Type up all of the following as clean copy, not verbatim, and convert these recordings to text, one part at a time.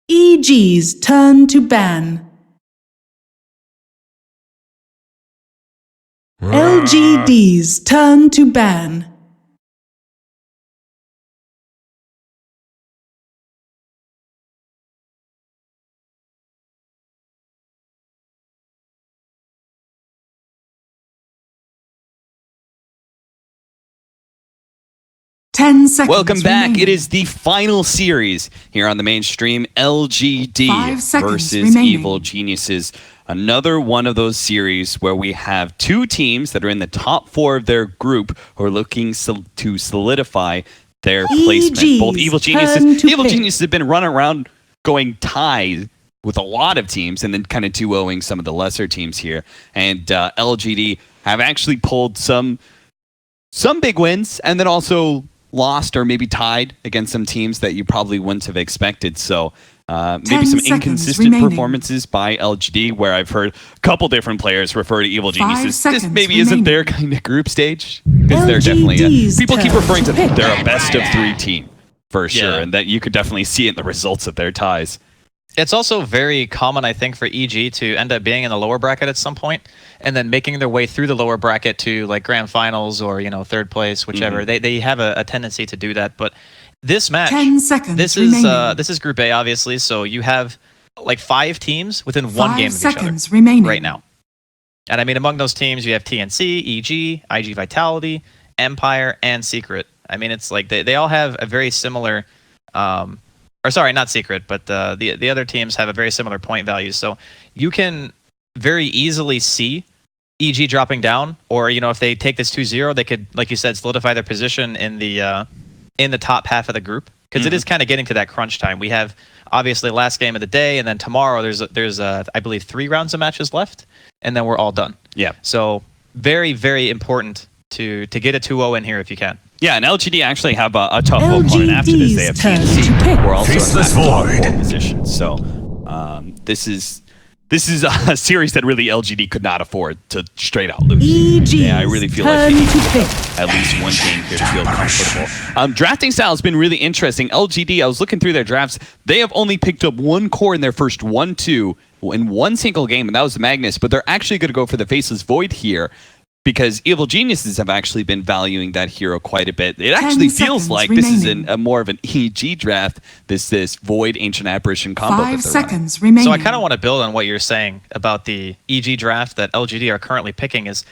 EG's turn to ban. LGD's turn to ban. Welcome back. Remaining. It is the final series here on the mainstream. LGD versus Evil Geniuses. Another one of those series where we have two teams that are in the top 4 of their group who are looking to solidify their placement. Both Evil Geniuses have been running around going tied with a lot of teams and then kind of 2-0ing some of the lesser teams here. And LGD have actually pulled some big wins and then also lost or maybe tied against some teams that you probably wouldn't have expected. So maybe some inconsistent performances by LGD, where I've heard a couple different players refer to Evil Geniuses. This maybe isn't their kind of group stage, because they're definitely people keep referring to they're a best of 3 team for sure, and that you could definitely see it in the results of their ties. It's also very common, I think, for EG to end up being in the lower bracket at some point and then making their way through the lower bracket to like grand finals or, you know, third place, whichever. They have a tendency to do that. But this match, 10 seconds this is Group A, obviously. So you have like 5 teams within 1 game of each other right now. And I mean, among those teams, you have TNC, EG, IG Vitality, Empire, and Secret. I mean, it's like they all have a very similar... or sorry, not Secret, but the other teams have a very similar point value. So you can very easily see EG dropping down, or, you know, if they take this 2-0, they could, like you said, solidify their position in the top half of the group, because it is kind of getting to that crunch time. We have obviously last game of the day, and then tomorrow there's I believe 3 rounds of matches left, and then we're all done. Yeah. So very, very important to get a 2-0 in here if you can. Yeah, and LGD actually have a tough opponent after this. They have TNC, who are also in that top 4 position. So this is a series that really LGD could not afford to straight out lose. Yeah, I really feel like they need to pick at least one game here to feel comfortable. Drafting style has been really interesting. LGD, I was looking through their drafts, they have only picked up 1 core in their first 1-2 in 1 single game, and that was Magnus, but they're actually going to go for the Faceless Void here, because Evil Geniuses have actually been valuing that hero quite a bit. It actually feels like this is a more of an EG draft, this Void Ancient Apparition combo. 5 seconds remaining. So I kind of want to build on what you're saying about the EG draft that LGD are currently picking. Is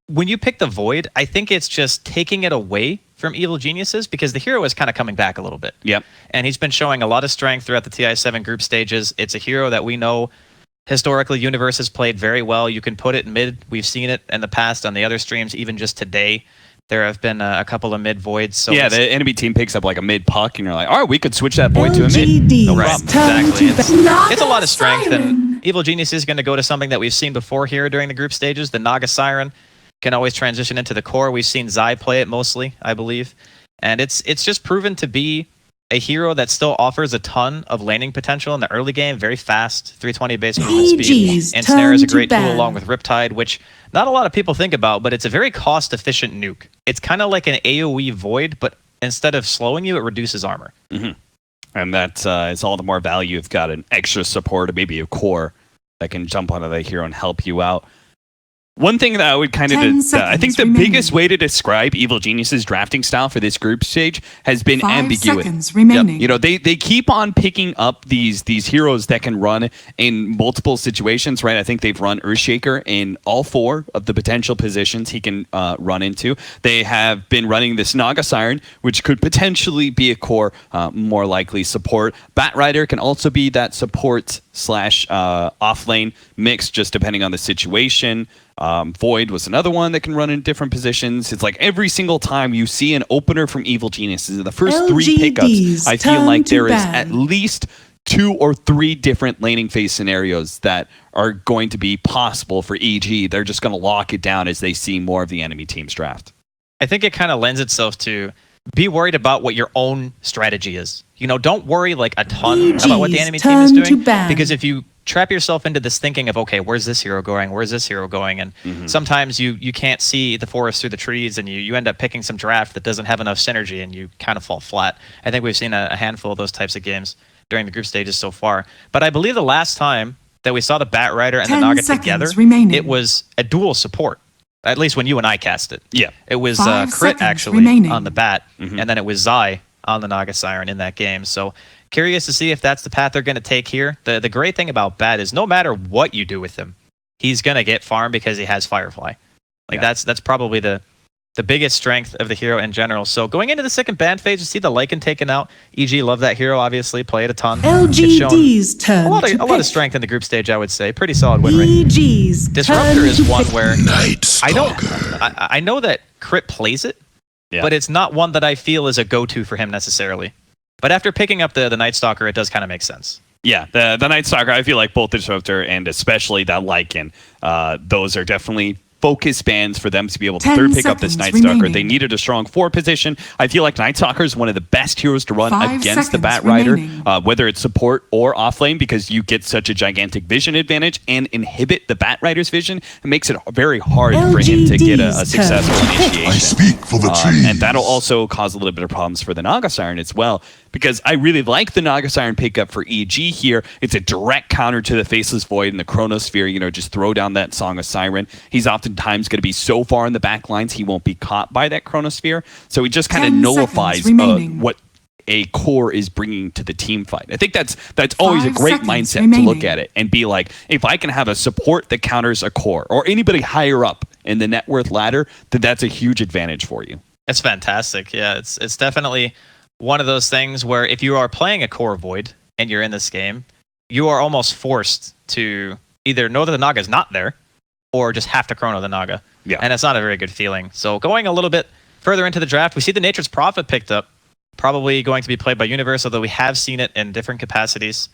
when you pick the Void, I think it's just taking it away from Evil Geniuses, because the hero is kind of coming back a little bit. Yep. And he's been showing a lot of strength throughout the TI7 group stages. It's a hero that we know historically Universe has played very well. You can put it mid. We've seen it in the past on the other streams. Even just today, there have been a couple of mid voids. So yeah, the enemy team picks up like a mid puck, and you're like, all right, we could switch that void to a mid. No problem. Exactly. It's a lot of strength, and Evil Genius is going to go to something that we've seen before here during the group stages. The Naga Siren can always transition into the core. We've seen Zai play it mostly, I believe, and it's just proven to be a hero that still offers a ton of laning potential in the early game. Very fast, 320 base movement speed. And Snare is a great tool along with Riptide, which not a lot of people think about, but it's a very cost-efficient nuke. It's kind of like an AoE Void, but instead of slowing you, it reduces armor. And that is all the more value. You've got an extra support, or maybe a core that can jump onto the hero and help you out. One thing that I would kind of, I think the biggest way to describe Evil Genius's drafting style for this group stage has been ambiguity. You know, they keep on picking up these heroes that can run in multiple situations, right? I think they've run Earthshaker in all 4 of the potential positions he can run into. They have been running this Naga Siren, which could potentially be a core, more likely support. Batrider can also be that support / off lane mix, just depending on the situation. Void was another one that can run in different positions. It's like every single time you see an opener from Evil Geniuses, in the first 3 pickups, I feel like there is at least 2 or 3 different laning phase scenarios that are going to be possible for EG. They're just going to lock it down as they see more of the enemy team's draft. I think it kind of lends itself to be worried about what your own strategy is. You know, don't worry like a ton about what the enemy team is doing, because if you trap yourself into this thinking of, okay, where's this hero going? Where's this hero going? And sometimes you can't see the forest through the trees, and you end up picking some draft that doesn't have enough synergy, and you kind of fall flat. I think we've seen a handful of those types of games. during the group stages so far. But I believe the last time that we saw the Bat Rider and the 10 Naga seconds together, remaining. it was a dual support. At least when you and I cast it. Yeah. It was 5 Crit seconds actually remaining. on the Bat, and then it was Zai on the Naga Siren in that game. So curious to see if that's the path they're going to take here. The great thing about Bat is no matter what you do with him, he's going to get farm because he has Firefly. Like that's probably the biggest strength of the hero in general. So going into the second ban phase, you see the Lycan taken out. EG love that hero, obviously. Play it a ton. LGD's turn a lot of strength in the group stage, I would say. Pretty solid win rate. EG's Disruptor is one where Night I know that Crit plays it, but it's not one that I feel is a go-to for him necessarily. But after picking up the Night Stalker, it does kind of make sense. Yeah, the Night Stalker, I feel like both the Disruptor and especially that Lycan, those are definitely focus bans for them to be able to 10 third pick up this Night seconds Stalker. remaining. They needed a strong 4 position. I feel like Night Stalker is one of the best heroes to run 5 against the seconds Bat Rider, remaining. whether it's support or off lane, because you get such a gigantic vision advantage and inhibit the Bat Rider's vision. It makes it very hard for him to get a LGD's successful turn. initiation. I speak for the trees. And that'll also cause a little bit of problems for the Naga Siren as well, because I really like the Naga Siren pickup for EG here. It's a direct counter to the Faceless Void and the Chronosphere. You know, just throw down that Song of Siren. He's oftentimes going to be so far in the back lines, he won't be caught by that Chronosphere. So he just kind of 10 nullifies seconds remaining. what a core is bringing to the team fight. I think that's always a 5 great seconds mindset remaining. to look at it and be like, if I can have a support that counters a core or anybody higher up in the net worth ladder, then that's a huge advantage for you. It's fantastic. Yeah, it's definitely one of those things where if you are playing a core void and you're in this game, you are almost forced to either know that the Naga is not there or just have to chrono the Naga. Yeah. And it's not a very good feeling. So going a little bit further into the draft, we see the Nature's Prophet picked up, probably going to be played by Universe, although we have seen it in different capacities.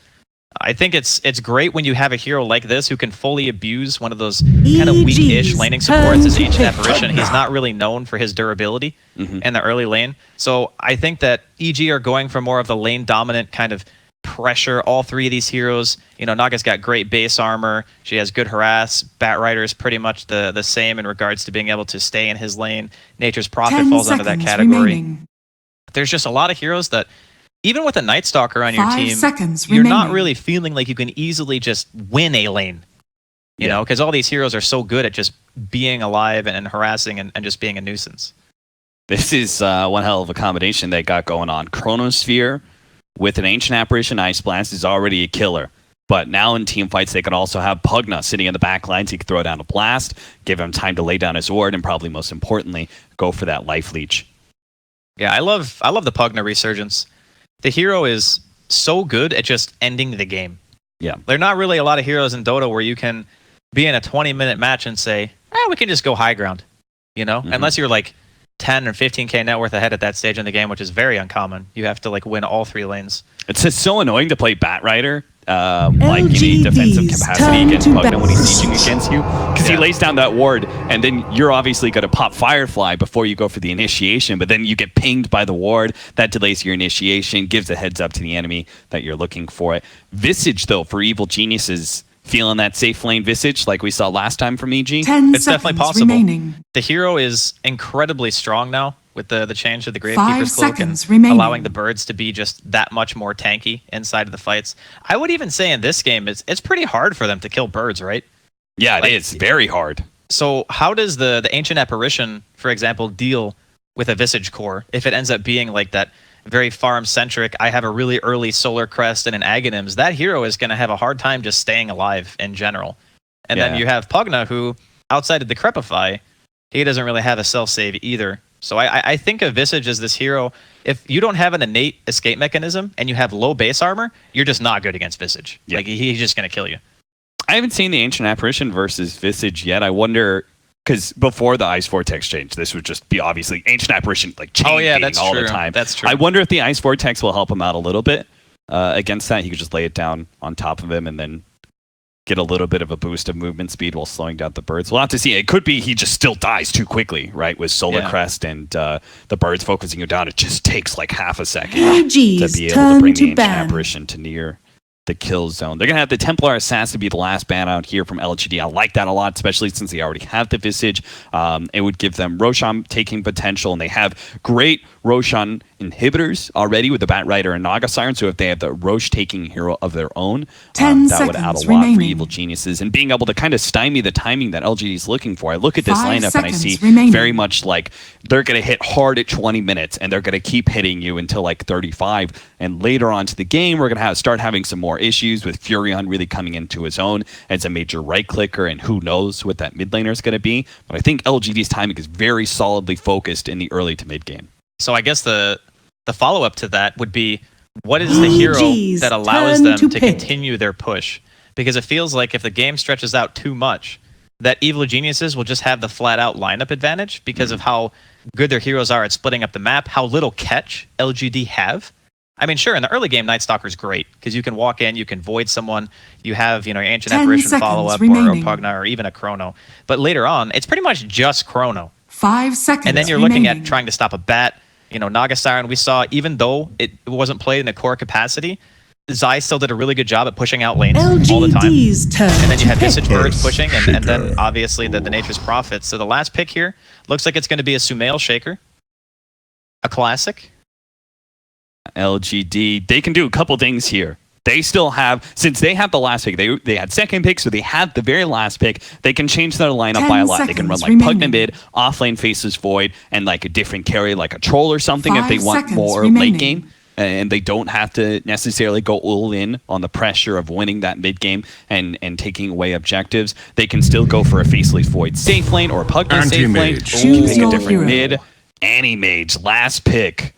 I think it's great when you have a hero like this who can fully abuse one of those kind of weak-ish laning supports as Ancient Apparition. He's not really known for his durability in the early lane. So I think that EG are going for more of the lane-dominant kind of pressure. All three of these heroes, you know, Naga's got great base armor. She has good harass. Bat Rider is pretty much the same in regards to being able to stay in his lane. Nature's Prophet 10 falls under that seconds category. remaining. There's just a lot of heroes that, even with a Night Stalker on your 5 team, seconds you're not remaining. really feeling like you can easily just win a lane. You know, because all these heroes are so good at just being alive and harassing and just being a nuisance. This is one hell of a combination they got going on. Chronosphere with an Ancient Apparition Ice Blast is already a killer. But now in team fights, they can also have Pugna sitting in the back lines. He can throw down a blast, give him time to lay down his ward, and probably most importantly, go for that life leech. Yeah, I love the Pugna resurgence. The hero is so good at just ending the game. Yeah. There are not really a lot of heroes in Dota where you can be in a 20-minute match and say, we can just go high ground. You know, unless you're like 10 or 15k net worth ahead at that stage in the game, which is very uncommon. You have to like win all 3 lanes. It's just so annoying to play Bat Rider, like in a defensive LGD's capacity turn against to Pugna when he's bat. sieging against you, because he lays down that ward, and then you're obviously going to pop Firefly before you go for the initiation, but then you get pinged by the ward. That delays your initiation, gives a heads up to the enemy that you're looking for it. Visage, though, for Evil Geniuses, feeling that safe lane Visage like we saw last time from EG. 10 It's definitely seconds possible. remaining. The hero is incredibly strong now with the change to the 5 Gravekeeper's Cloak and seconds remaining. allowing the birds to be just that much more tanky inside of the fights. I would even say in this game, it's pretty hard for them to kill birds, right? Yeah, it Like- is very hard. So how does the Ancient Apparition, for example, deal with a Visage core if it ends up being like that very farm-centric, I have a really early Solar Crest and an Aghanims? That hero is going to have a hard time just staying alive in general. And then Yeah. you have Pugna, who, outside of Decrepify, he doesn't really have a self-save either. So I think of Visage as this hero. If you don't have an innate escape mechanism and you have low base armor, you're just not good against Visage. Yeah. Like, he's just going to kill you. I haven't seen the Ancient Apparition versus Visage yet. I wonder, because before the Ice Vortex change, this would just be obviously Ancient Apparition like chain That's all true. the time. That's true. I wonder if the Ice Vortex will help him out a little bit against that. He could just lay it down on top of him and then get a little bit of a boost of movement speed while slowing down the birds. We'll have to see. It could be he just still dies too quickly, right? With Solar Crest and the birds focusing you down, it just takes like half a second to EG's be able to turn bring the to Ancient ban. Apparition to near the kill zone. They're going to have the Templar Assassin be the last ban out here from LGD. I like that a lot, especially since they already have the Visage. It would give them Roshan taking potential, and they have great Roshan inhibitors already with the Bat Rider and Naga Siren, so if they have the Roche-taking hero of their own, 10 that would add a lot seconds for remaining. Evil Geniuses. And being able to kind of stymie the timing that LGD is looking for. I look at this 5 lineup and I seconds see remaining. very much like they're going to hit hard at 20 minutes, and they're going to keep hitting you until like 35. And later on to the game, we're going to start having some more issues with Furion really coming into his own as a major right-clicker, and who knows what that mid laner is going to be. But I think LGD's timing is very solidly focused in the early to mid game. So I guess the follow-up to that would be, what is the hero EG's that allows turn them to to pick. continue their push? Because it feels like if the game stretches out too much, that Evil Geniuses will just have the flat-out lineup advantage because of how good their heroes are at splitting up the map, how little catch LGD have. I mean, sure, in the early game, Night Stalker's great because you can walk in, you can void someone, you have, you know, your Ancient 10 Apparition seconds follow-up or a remaining. Pugna or even a Chrono. But later on, it's pretty much just Chrono. 5 seconds And then you're remaining. looking at trying to stop a bat. You know, Naga Siren, we saw, even though it wasn't played in the core capacity, Zai still did a really good job at pushing out lanes all the time. LGD's turn And then you to have pick. Visage Birds pushing, and then obviously the Nature's Prophet. So the last pick here looks like it's going to be a Sumail Shaker, a classic. LGD, they can do a couple things here. They still have, since they have the last pick, they had second pick, so they had the very last pick. They can change their lineup 10 by a lot. They can run seconds like Pugna remaining. mid, offlane faces void, and like a different carry like a troll or something if 5 they want seconds more remaining. late game. And they don't have to necessarily go all in on the pressure of winning that mid game and taking away objectives. They can still go for a faceless void safe lane or a Pugna safe lane. Anti-mage. Choose Pick a your different hero. mid. Anti-mage, last pick.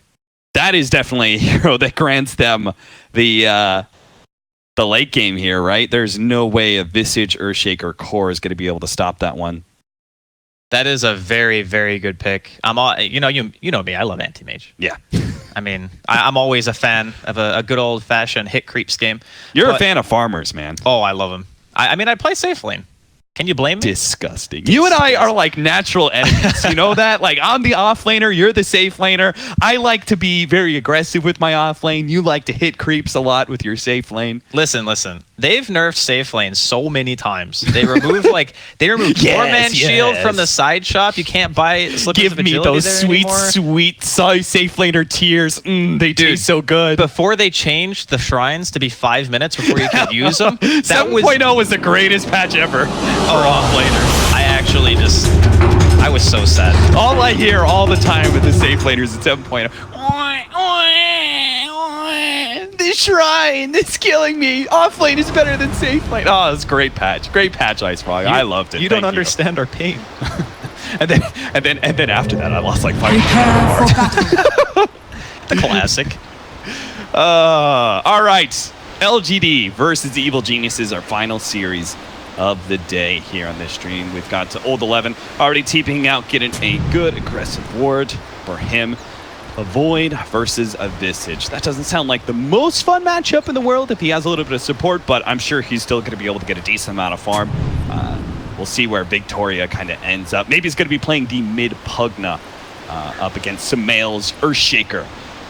That is definitely a hero that grants them the late game here, right? There's no way a Visage, Earthshaker, Core is going to be able to stop that one. That is a very, very good pick. I'm all, you know me. I love Anti-Mage. Yeah. I mean, I'm always a fan of a good old-fashioned hit creeps game. You're a But- fan of farmers, man. Oh, I love him. I mean, I play safe lane. Can you blame me? Disgusting. You and I are like natural enemies. You know that? Like, I'm the off laner, you're the safe laner. I like to be very aggressive with my off lane. You like to hit creeps a lot with your safe lane. Listen. They've nerfed safe lane so many times. They remove Poor-Man Shield from the side shop. You can't buy Slippers Give of me Agility those there sweet, anymore. sweet safe laner tears. They taste so good. Before they changed the shrines to be 5 minutes before you could use them, that 7.0 was the greatest patch ever for off laners. I was so sad. All I hear all the time with the safe laners at 7.0. This shrine, it's killing me. Off lane is better than safe lane. Oh, it's a great patch. Great patch, Ice Frog. I loved it. You don't Thank understand our pain. And then after that, I lost like 5 Prepare for battle. The classic. All right. LGD versus Evil Geniuses, our final series of the day here on this stream. We've got to Old 11 already TPing out, getting a good aggressive ward for him. A Void versus a Visage. That doesn't sound like the most fun matchup in the world if he has a little bit of support, but I'm sure he's still going to be able to get a decent amount of farm. We'll see where Victoria kind of ends up. Maybe he's going to be playing the mid Pugna up against Sumail's Earthshaker.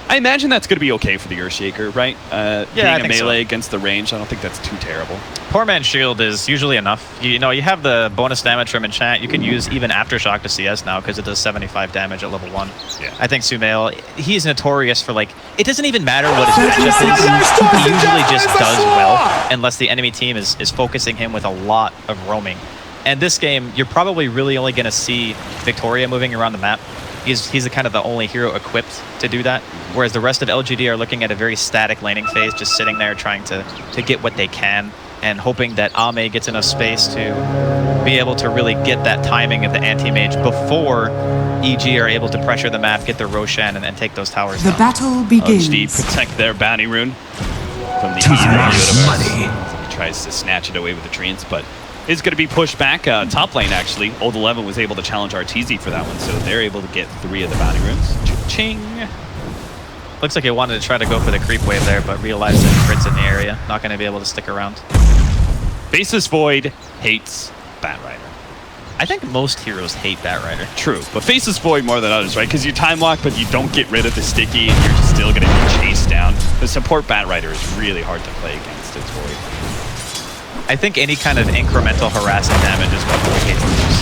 I imagine that's going to be okay for the Earthshaker, right? Being I a think so. melee against the range, I don't think that's too terrible. Poor-Man Shield is usually enough. You know, you have the bonus damage from enchant. You can use even Aftershock to CS now because it does 75 damage at level 1. Yeah. I think Sumail, he's notorious for, like, it doesn't even matter what his matchup is. He usually just does well unless the enemy team is focusing him with a lot of roaming. And this game, you're probably really only going to see Victoria moving around the map. He's the kind of the only hero equipped to do that, whereas the rest of LGD are looking at a very static laning phase, just sitting there trying to get what they can and hoping that Ame gets enough space to be able to really get that timing of the anti-mage before EG are able to pressure the map, get their Roshan, and take those towers The down. battle begins. LGD protect their bounty rune from the money. He tries to snatch it away with the treants, but is going to be pushed back. Top lane, actually. Old 11 was able to challenge RTZ for that one, so they're able to get 3 of the bounty runes. Ching! Looks like he wanted to try to go for the creep wave there, but realized that Crit's in the area. Not going to be able to stick around. Faceless Void hates Bat Rider. I think most heroes hate Batrider. True, but Faceless Void more than others, right? Because you time lock, but you don't get rid of the sticky, and you're still going to be chased down. The support Bat Rider is really hard to play against its Void. I think any kind of incremental harassing damage is what really hates the most.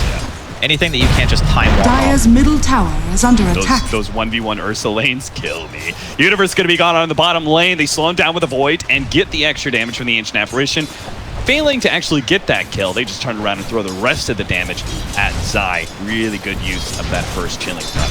Anything that you can't just time walk Dire's off. middle tower is under attack. Those 1v1 Ursa lanes kill me. Universe going to be gone on the bottom lane. They slow him down with a Void and get the extra damage from the Ancient Apparition. Failing to actually get that kill, they just turn around and throw the rest of the damage at Zai. Really good use of that first chilling touch.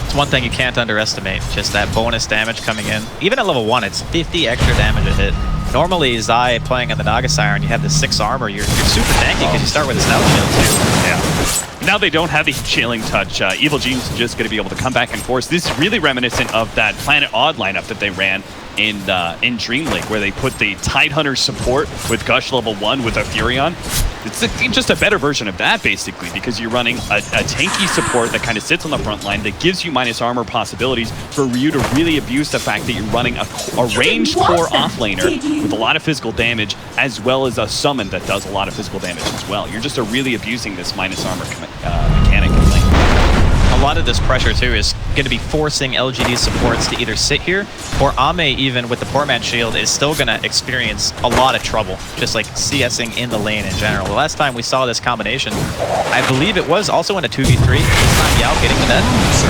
It's one thing you can't underestimate, just that bonus damage coming in. Even at level 1, it's 50 extra damage a hit. Normally, Zai playing on the Naga Siren, you have the 6 armor, you're super tanky because you start with a Snout Shield too. Yeah. Now they don't have the chilling touch. Evil Genius is just going to be able to come back and force. This is really reminiscent of that Planet Odd lineup that they ran in Dream League, where they put the Tidehunter support with Gush level 1 with a Furion. It's just a better version of that, basically, because you're running a tanky support that kind of sits on the front line that gives you minus armor possibilities for Ryu to really abuse the fact that you're running a ranged core offlaner with a lot of physical damage, as well as a summon that does a lot of physical damage as well. You're just really abusing this minus armor mechanic in lane. A lot of this pressure too is going to be forcing LGD supports to either sit here, or Ame, even with the poor man shield, is still going to experience a lot of trouble, just like CSing in the lane in general. The last time we saw this combination, I believe it was also in a 2v3. It's not Yao getting the net.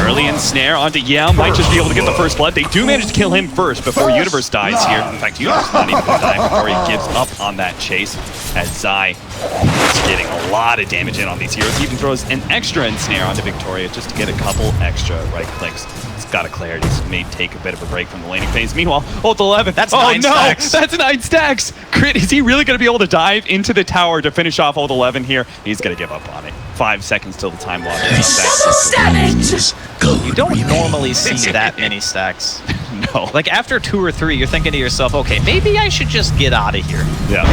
Early ensnare onto Yao, might just be able to get the first blood. They do manage to kill him first before Universe dies here. In fact, Universe not even going to die before he gives up on that chase, as Zai is getting a lot of damage in on these heroes. He even throws an extra ensnare onto Victoria just to get a couple extra right clicks. He's got a clarity. He may take a bit of a break from the laning phase. Meanwhile, ult 11. That's oh 9 no, stacks. That's 9 stacks. Crit, is he really going to be able to dive into the tower to finish off ult 11 here? He's going to give up on it. 5 seconds till the time lock. You don't normally see that many stacks. No. Like after 2 or 3, you're thinking to yourself, okay, maybe I should just get out of here. Yeah.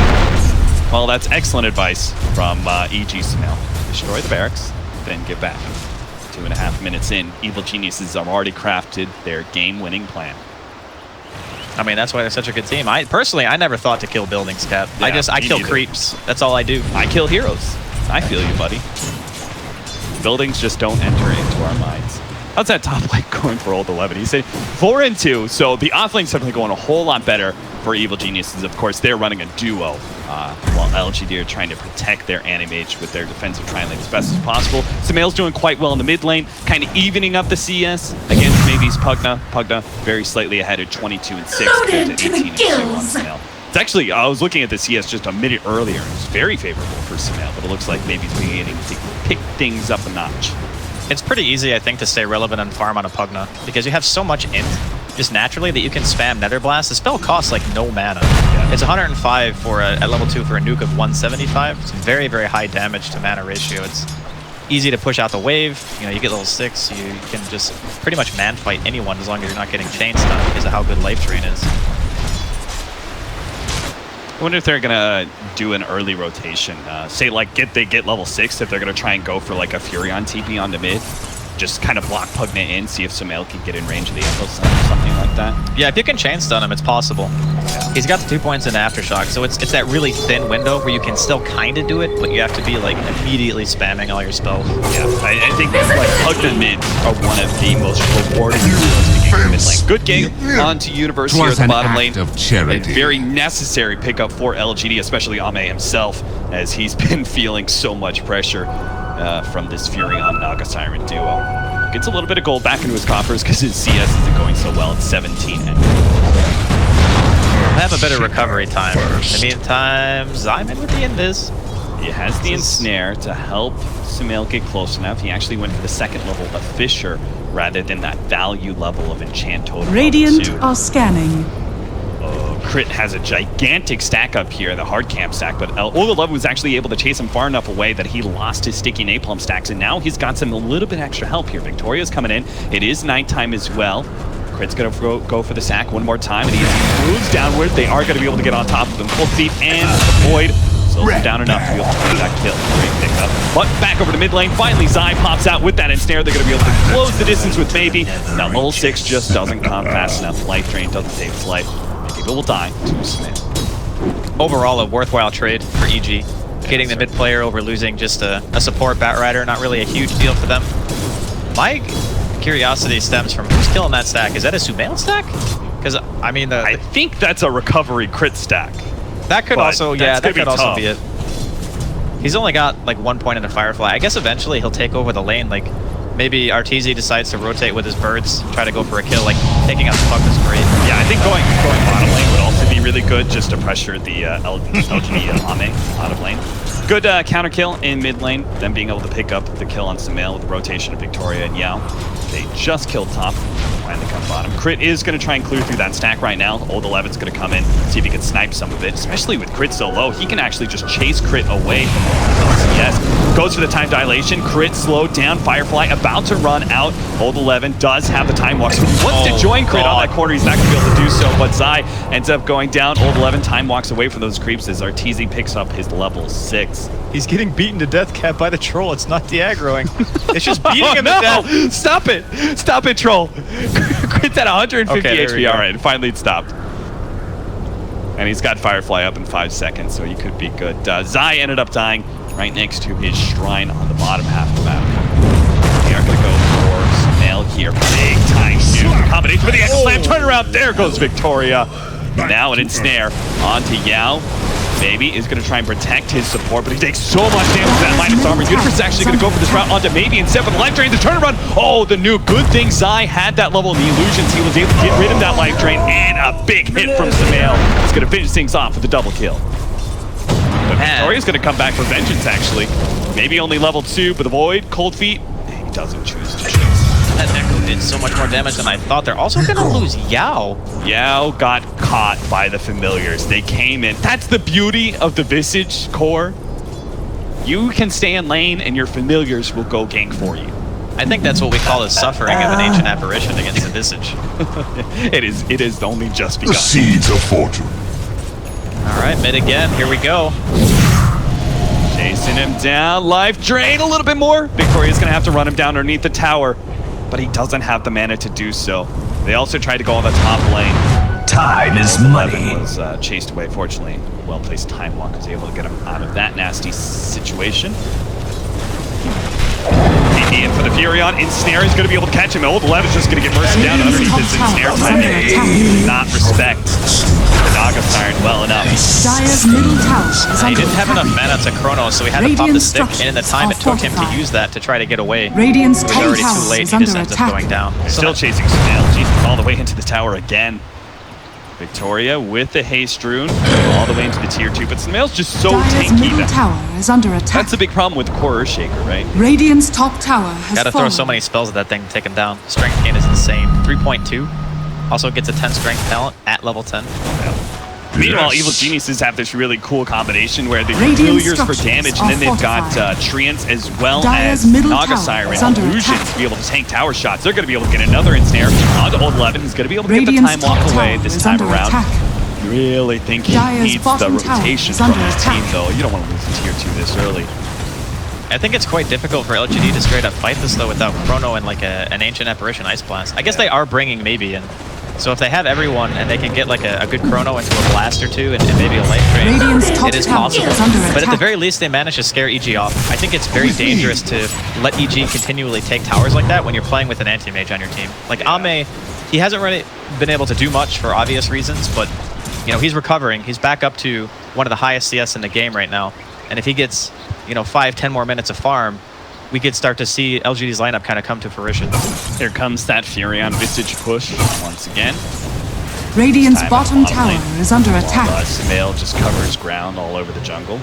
Well, that's excellent advice from EG Smell. Destroy the barracks, then get back. 2.5 minutes in, Evil Geniuses have already crafted their game-winning plan. I mean, that's why they're such a good team. I never thought to kill buildings, Cap. Yeah, I kill creeps. That's all I do. I kill heroes. I feel you, buddy. Buildings just don't enter into our minds. How's that top lane going for old 11? He said 4 and 2, so the off lane's definitely going a whole lot better for Evil Geniuses. Of course, they're running a duo, while LGD are trying to protect their Animage with their defensive triangle as best as possible. Sumail's doing quite well in the mid lane, kind of evening up the CS against maybe's Pugna. Pugna very slightly ahead at 22 and 6 compared to 18 and 2 on Sumail. It's actually, I was looking at the CS just a minute earlier, and it's very favorable for Sumail, but it looks like maybe he's beginning to pick things up a notch. It's pretty easy, I think, to stay relevant and farm on a Pugna, because you have so much int, just naturally, that you can spam Nether Blast. The spell costs like no mana. Yeah. It's 105 for at level 2 for a nuke of 175. It's very, very high damage to mana ratio. It's easy to push out the wave. You know, you get level 6, you can just pretty much man fight anyone as long as you're not getting chain stun because of how good Life Drain is. I wonder if they're gonna do an early rotation. Say like they get level 6, if they're gonna try and go for like a Furion TP on the mid, just kind of block Pugna in, see if Sumail can get in range of the Echo Sun or something like that. Yeah, if you can chain stun him, it's possible. Yeah. He's got the 2 points in Aftershock, so it's that really thin window where you can still kind of do it, but you have to be like immediately spamming all your spells. Yeah, I think like Pugna mids are one of the most rewarding heroes to get mid lane. Good game onto Universe here at the bottom lane. A very necessary pickup for LGD, especially Ame himself, as he's been feeling so much pressure from this Furion Naga Siren duo. Gets a little bit of gold back into his coffers because his CS isn't going so well. It's 17 and have a bit of recovery time. In the meantime, Zyman with the invis. He has the ensnare to help Sumail get close enough. He actually went for the 2nd level of Fissure rather than that value level of Enchant Totem. Radiant are scanning. Crit has a gigantic stack up here, the hard camp stack, but Ololov was actually able to chase him far enough away that he lost his sticky napalm stacks, and now he's got some a little bit extra help here. Victoria's coming in. It is nighttime as well. Crit's gonna go for the sack one more time, and he moves downward. They are gonna be able to get on top of him. Full feet and the Void slows him down enough to be able to get that kill. Great pickup. But back over to mid lane. Finally, Zai pops out with that ensnare. They're gonna be able to close the distance with maybe. Now level 6 just doesn't come fast enough. Life Drain doesn't save his life. People will die to Sumail. Overall, a worthwhile trade for EG. Getting the mid player over losing just a support Batrider, not really a huge deal for them. My curiosity stems from who's killing that stack. Is that a Sumail stack? Because I mean, I think that's a recovery crit stack. That could also, yeah, that could also be it. He's only got like 1 point in a Firefly. I guess eventually he'll take over the lane. Like maybe Arteezy decides to rotate with his birds, try to go for a kill. Like taking out the puck is great. Yeah, I think going bottom lane would also be really good, just to pressure the LGD Ame out of lane. Good counter kill in mid lane, then being able to pick up the kill on Sumail with the rotation of Victoria and Yao. They just killed top, and they come bottom. Crit is going to try and clear through that stack right now. Old 11's going to come in, see if he can snipe some of it, especially with Crit so low. He can actually just chase Crit away from LCS. Goes for the time dilation. Crit slowed down. Firefly about to run out. Old 11 does have the time walk, so he wants to join Crit on that corner. He's not going to be able to do so, but Zai ends up going down. Old 11 time walks away from those creeps as Arteezy picks up his level 6. He's getting beaten to death, Cap, by the troll. It's not de-aggroing. It's just beating him to death. Stop it! Stop it, troll! Crit's at 150 HP. All right, finally it stopped. And he's got Firefly up in 5 seconds, so he could be good. Zai ended up dying right next to his shrine on the bottom half of the map. We are going to go for Sumail here. Big time shoot. Combination with the Echo Slam. Turn around. There goes Victoria. Now an ensnare onto Yao. Maybe is going to try and protect his support, but he takes so much damage to that minus armor. Universe is actually going to go for this route onto Maybe instead of the life drain. The turnaround. Oh, the new good thing. Zai had that level of the illusions. He was able to get rid of that life drain, and a big hit from Sumail. He's going to finish things off with a double kill. But Victoria's going to come back for vengeance, actually. Maybe only level 2, but the Void, Cold Feet, he doesn't choose to chase. That Echo did so much more damage than I thought. They're also going to lose Yao. Yao got caught by the familiars. They came in. That's the beauty of the Visage core. You can stay in lane and your familiars will go gank for you. I think that's what we call the suffering of an ancient apparition against the Visage. It is only just begun. The seeds of fortune. All right, mid again. Here we go. Chasing him down. Life drain a little bit more. Victoria's going to have to run him down underneath the tower, but he doesn't have the mana to do so. They also tried to go on the top lane. Time is money. Was chased away. Fortunately, well-placed time walk was able to get him out of that nasty situation. TP in for the Furion. Ensnare is going to be able to catch him. Old 11's just going to get bursted down underneath his Ensnare timing. Not respect the Naga Siren well enough. Dire's middle tower is He under didn't have attack. enough mana to Chrono, so he had to pop the stick, and in the time it took him to use that to try to get away. Radiant's It was top already tower too late. is He just under ends up attack. going down. Still chasing Sumail. Jesus, all the way into the tower again. Victoria with the haste rune all the way into the tier 2, but Sumail's just so Dire's tanky. middle tower is under attack. That's the big problem with Core Earthshaker, right? Radiant's top tower has Gotta fallen. throw so many spells at that thing to take him down. Strength gain is insane. 3.2. Also gets a 10 strength talent at level 10. Meanwhile, Evil Geniuses have this really cool combination where they Radiant familiars for structures damage, and then they've got are Treants as well Dire's as middle Naga tower Siren is under illusions attack. to be able to tank tower shots. They're going to be able to get another ensnare onto Old 11. He's going to be able to get the Radiant's time walk top away tower this is time under around. attack. Really think he Dire's needs the bottom tower rotation is from under his attack. team, though. You don't want to lose the tier 2 this early. I think it's quite difficult for LGD to straight up fight this though without Chrono and like an Ancient Apparition Ice Blast. I guess they are bringing maybe in. So if they have everyone and they can get like a good Chrono into a blast or two and maybe a life drain, Radiant's top it is tower possible. is under But at the attack. very least, they manage to scare EG off. I think it's very dangerous to let EG continually take towers like that when you're playing with an anti-mage on your team. Like Ame, he hasn't really been able to do much for obvious reasons, but you know, he's recovering. He's back up to one of the highest CS in the game right now. And if he gets, 5-10 more minutes of farm, we could start to see LGD's lineup kind of come to fruition. Here comes that Furion Visage push once again. Radiant's Time at bottom bottom tower lane. is under While, attack. Sumail just covers ground all over the jungle.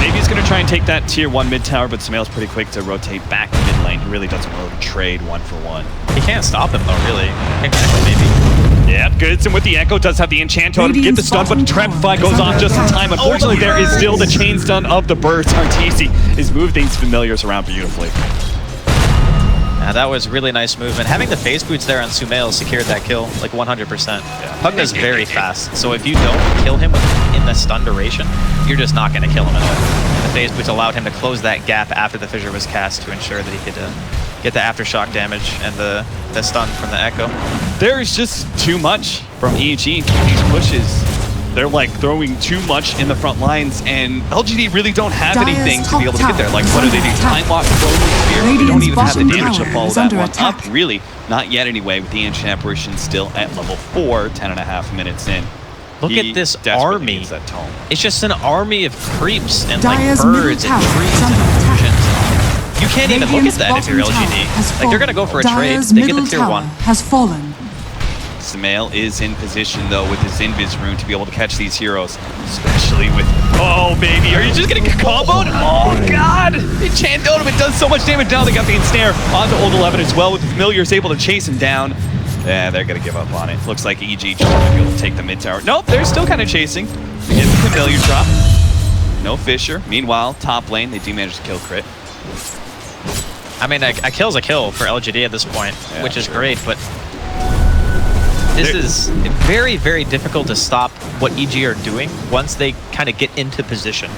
Maybe he's going to try and take that tier 1 mid tower, but Sumail's pretty quick to rotate back to mid lane. He really doesn't really trade 1-for-1. He can't stop him though, really. Maybe. Yep, Goodson with the Echo does have the Enchanto to get the stun, but Trapify goes off just in time. Unfortunately, there is still the chain stun of the burst. Arteezy has moved these familiars around beautifully. That was really nice movement. Having the phase boots there on Sumail secured that kill like 100%. Pugna's very fast, so if you don't kill him in the stun duration, you're just not going to kill him at all. And the phase boots allowed him to close that gap after the fissure was cast to ensure that he could get the aftershock damage and the stun from the Echo. There's just too much from EG. These pushes, they're like throwing too much in the front lines, and LGD really don't have Dire's anything to top be able to get there. tower Like, is what do they under do? attack. Time lock, throw spear. They don't Radiant's even have the bottom damage to tower follow is that under one attack. up. Really, not yet anyway, with the Ancient Apparition still at level 4, 10.5 minutes in. Look at this desperately army. needs that tome. It's just an army of creeps and Dire's like middle birds and tower trees is and under attack. illusions. You can't even look at that if you're Radiant's bottom tower has LGD. Like they're gonna go for a trade. Dire's They get the middle tier tower 1. has fallen. Samael is in position though with his invis rune to be able to catch these heroes, especially with, oh baby, are you just gonna get comboed? Oh god! Enchant Totem, it does so much damage. Now they got the ensnare onto Old 11 as well, with the familiars able to chase him down. Yeah, they're gonna give up on it. Looks like EG just gonna be able to take the mid tower. Nope, they're still kind of chasing. They get the familiar drop. No Fissure. Meanwhile, top lane, they do manage to kill crit. I mean, a kill's a kill for LGD at this point, Yeah, which is sure. great, but this is very, very difficult to stop what EG are doing once they kind of get into position.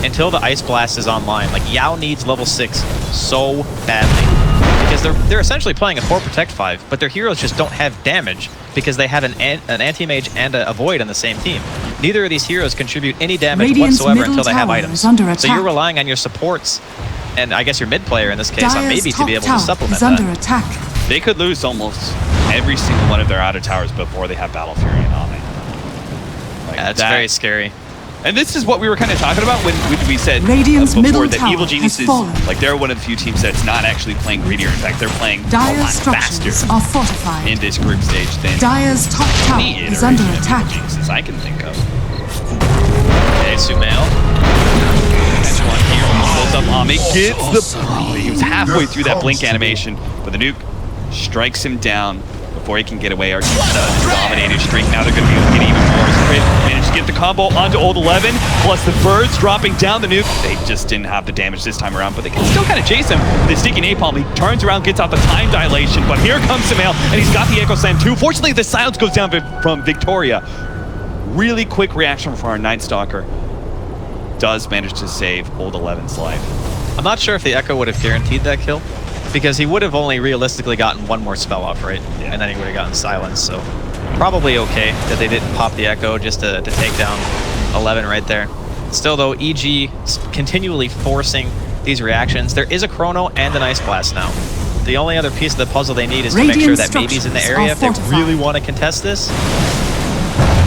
Until the Ice Blast is online, like Yao needs level 6 so badly because they're essentially playing a 4 Protect 5, but their heroes just don't have damage because they have an anti-mage and a Void on the same team. Neither of these heroes contribute any damage Radiant's whatsoever middle until they have tower items. is under So you're attack. relying on your supports and I guess your mid player in this case on Dire's maybe to top be able to tower supplement is under that. attack. They could lose almost every single one of their outer towers before they have Battle Fury on it. Like That's that- very scary. And this is what we were kind of talking about when we said Radiant's before middle that tower Evil has Geniuses, fallen. like they're one of the few teams that's not actually playing greedier. In fact, they're playing a Dire's lot faster structures are fortified. in this group stage than Dire's top tower any is iteration under of Evil attack. Geniuses I can think of. Okay, Sumail. Next one here, pulls up Ame, gets the... He was halfway through that blink animation, but the nuke strikes him down before he can get away. Artista dominated streak. Now they're going to be able to get even more. Crit managed to get the combo onto Old 11, plus the birds dropping down the nuke. They just didn't have the damage this time around, but they can still kind of chase him. The sneaky napalm, he turns around, gets out the time dilation, but here comes Samael, and he's got the Echo Slam too. Fortunately, the silence goes down from Victoria. Really quick reaction from our Night Stalker. Does manage to save Old 11's life. I'm not sure if the Echo would have guaranteed that kill, because he would have only realistically gotten one more spell off, right? Yeah. And then he would have gotten silence, so probably okay that they didn't pop the Echo just to take down 11 right there. Still though, EG continually forcing these reactions. There is a Chrono and an Ice Blast now. The only other piece of the puzzle they need is to make sure that maybe's in the area if they really want to contest this.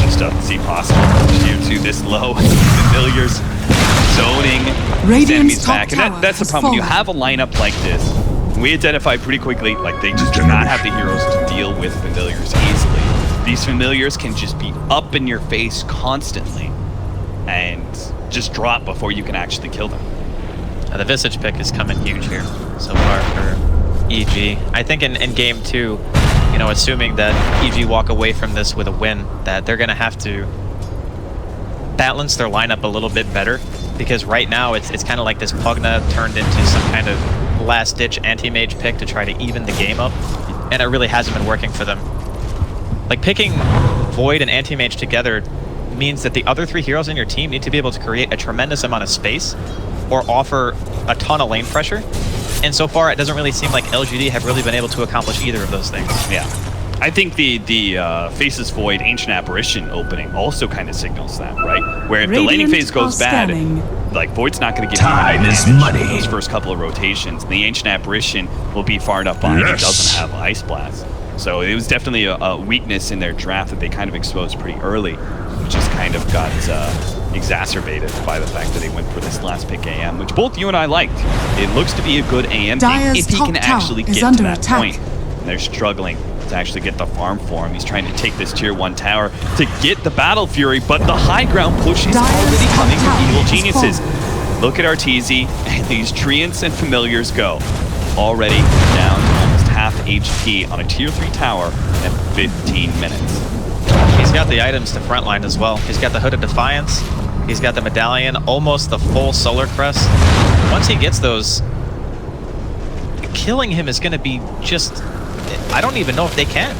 Just doesn't seem possible. Tier 2 this low. Familiars zoning Radiant's enemies top back. And tower that's the has problem. When you fallen. have a lineup like this, we identified pretty quickly, like they just do not have the heroes to deal with familiars easily. These familiars can just be up in your face constantly and just drop before you can actually kill them. The Visage pick is coming huge here so far for EG. I think in game 2, you know, assuming that EG walk away from this with a win, that they're going to have to balance their lineup a little bit better, because right now it's kind of like this Pugna turned into some kind of last-ditch anti-mage pick to try to even the game up, and it really hasn't been working for them. Like, picking Void and anti-mage together means that the other 3 heroes in your team need to be able to create a tremendous amount of space or offer a ton of lane pressure, and so far it doesn't really seem like LGD have really been able to accomplish either of those things. Yeah. I think the Faceless Void Ancient Apparition opening also kind of signals that, right? Where if the laning Radiant phase goes are bad, scanning. like Void's not going to give you Time any is damage money. those first couple of rotations. And the Ancient Apparition will be far enough behind. It Yes. doesn't have Ice Blast. So it was definitely a weakness in their draft that they kind of exposed pretty early, which just kind of got exacerbated by the fact that they went for this last pick AM, which both you and I liked. It looks to be a good AM pick Dire's if he top can tower actually is get to under that attack. point. And they're struggling to actually get the farm for him. He's trying to take this tier 1 tower to get the Battle Fury, but the high ground push is Dire's already top coming from tower Evil is Geniuses. fallen. Look at Arteezy, and these Treants and Familiars go. Already down to almost half HP on a tier 3 tower in 15 minutes. He's got the items to frontline as well. He's got the Hood of Defiance. He's got the Medallion, almost the full Solar Crest. Once he gets those, killing him is going to be just... I don't even know if they can.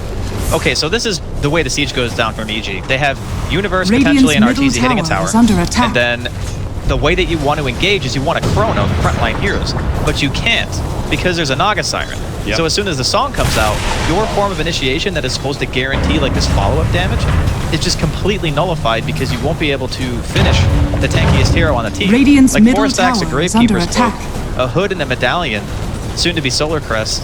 Okay, so this is the way the siege goes down from EG. They have Universe Radiant's potentially and middle Arteezy hitting a tower tower. is under attack. And then the way that you want to engage is you want to Chrono the frontline heroes. But you can't, because there's a Naga Siren. Yep. So as soon as the song comes out, your form of initiation that is supposed to guarantee like this follow-up damage is just completely nullified, because you won't be able to finish the tankiest hero on the team. Radiant's like middle 4 stacks of tower is under Gravekeeper's attack. Cloak, a Hood and a Medallion, soon to be Solar Crest.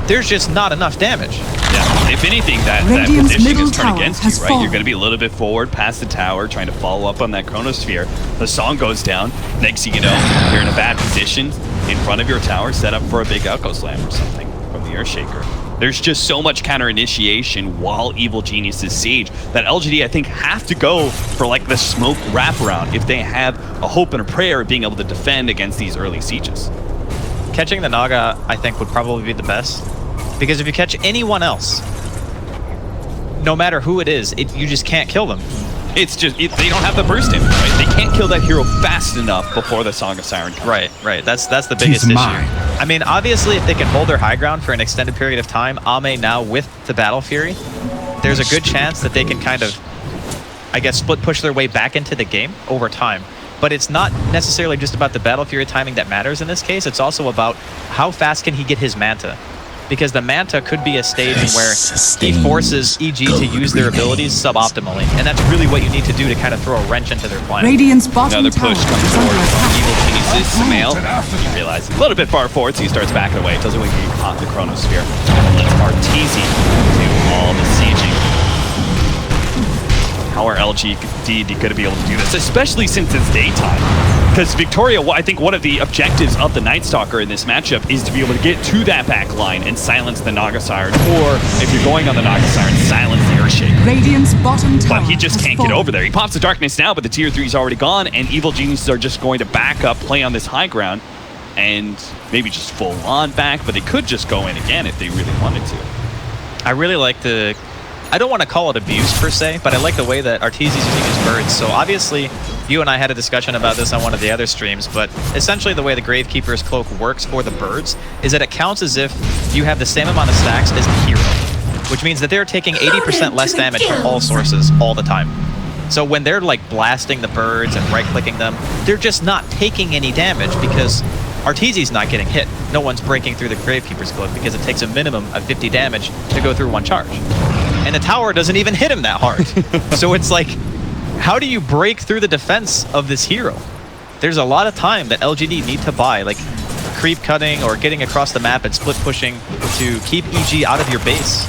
there's just not enough damage. Yeah, if anything, that positioning is turned against you, right? You're going to be a little bit forward past the tower, trying to follow up on that Chronosphere. The song goes down. Next thing you know, you're in a bad position in front of your tower, set up for a big Echo Slam or something from the Earthshaker. There's just so much counter initiation while Evil Geniuses siege that LGD, I think, have to go for like the smoke wraparound if they have a hope and a prayer of being able to defend against these early sieges. Catching the Naga, I think, would probably be the best. Because if you catch anyone else, no matter who it is, you just can't kill them. It's just, they don't have the burst damage, right? They can't kill that hero fast enough before the Song of Siren comes. Right. That's the biggest issue. I mean, obviously, if they can hold their high ground for an extended period of time, Ame now with the Battle Fury, there's a good chance that they can kind of, I guess, split push their way back into the game over time. But it's not necessarily just about the Battle Fury timing that matters in this case. It's also about how fast can he get his Manta. Because the Manta could be a stage where he forces EG to use their abilities suboptimally. And that's really what you need to do to kind of throw a wrench into their plan. Radiant's bottom Another push comes forward from Evil Geniuses. Sumail, you realize a little bit far forward, so he starts backing away. Doesn't want to get caught in the Chronosphere. And lets Arteezy do all the sieging. How are LGD going to be able to do this, especially since it's daytime? Because Victoria, I think one of the objectives of the Night Stalker in this matchup is to be able to get to that back line and silence the Naga Siren, or if you're going on the Naga Siren, silence the Earthshaker. Radiant's bottom tower. But he just can't get over there. He pops the Darkness now, but the tier 3 is already gone, and Evil Geniuses are just going to back up, play on this high ground, and maybe just full on back, but they could just go in again if they really wanted to. I really like the... I don't want to call it abuse per se, but I like the way that Arteezy's using his birds. So obviously, you and I had a discussion about this on one of the other streams, but essentially the way the Gravekeeper's Cloak works for the birds is that it counts as if you have the same amount of stacks as the hero, which means that they're taking 80% less damage from all sources all the time. So when they're like blasting the birds and right-clicking them, they're just not taking any damage because Arteezy's not getting hit. No one's breaking through the Gravekeeper's Cloak because it takes a minimum of 50 damage to go through one charge. And the tower doesn't even hit him that hard. So it's like, how do you break through the defense of this hero? There's a lot of time that LGD need to buy, like creep cutting or getting across the map and split pushing to keep EG out of your base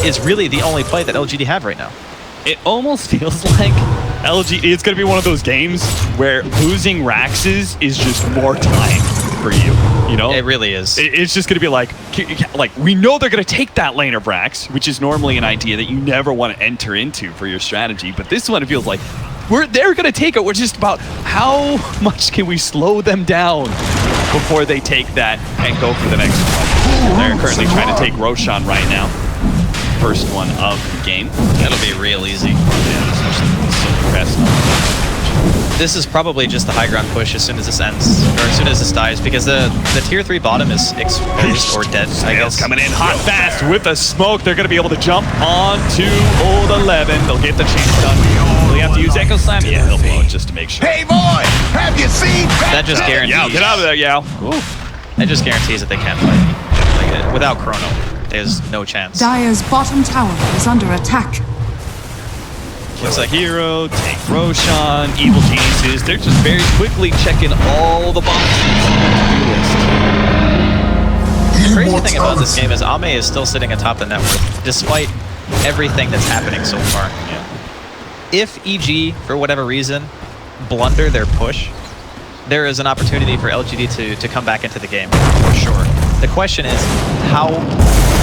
is really the only play that LGD have right now. It almost feels like LGD, it's going to be one of those games where losing Raxes is just more time for you, you know? It really is. It's just going to be like, we know they're going to take that lane of Rax, which is normally an idea that you never want to enter into for your strategy, but this one, it feels like they're going to take it. We're just about how much can we slow them down before they take that and go for the next one. They're currently trying to take Roshan right now. First one of the game. That'll be real easy. Yeah, especially with the Silver Crest. This is probably just the high ground push as soon as this ends, or as soon as this dies, because the tier 3 bottom is exposed or dead, I guess. Coming in hot fast with the smoke. They're going to be able to jump onto Old 11. They'll get the chase done. Will you have to use Echo Slam? Yeah, he'll blow it just to make sure. Hey boy, have you seen that? Just guarantees. Yao, get out of there, Yao. Ooh. That just guarantees that they can't fight. Like, without Chrono, there's no chance. Dire's bottom tower is under attack. Looks like hero, take Roshan, Evil Geniuses. They're just very quickly checking all the boxes on the to-do list. The crazy thing about this game is Ame is still sitting atop the net worth, despite everything that's happening so far. Yeah. If EG, for whatever reason, blunder their push, there is an opportunity for LGD to come back into the game, for sure. The question is, how,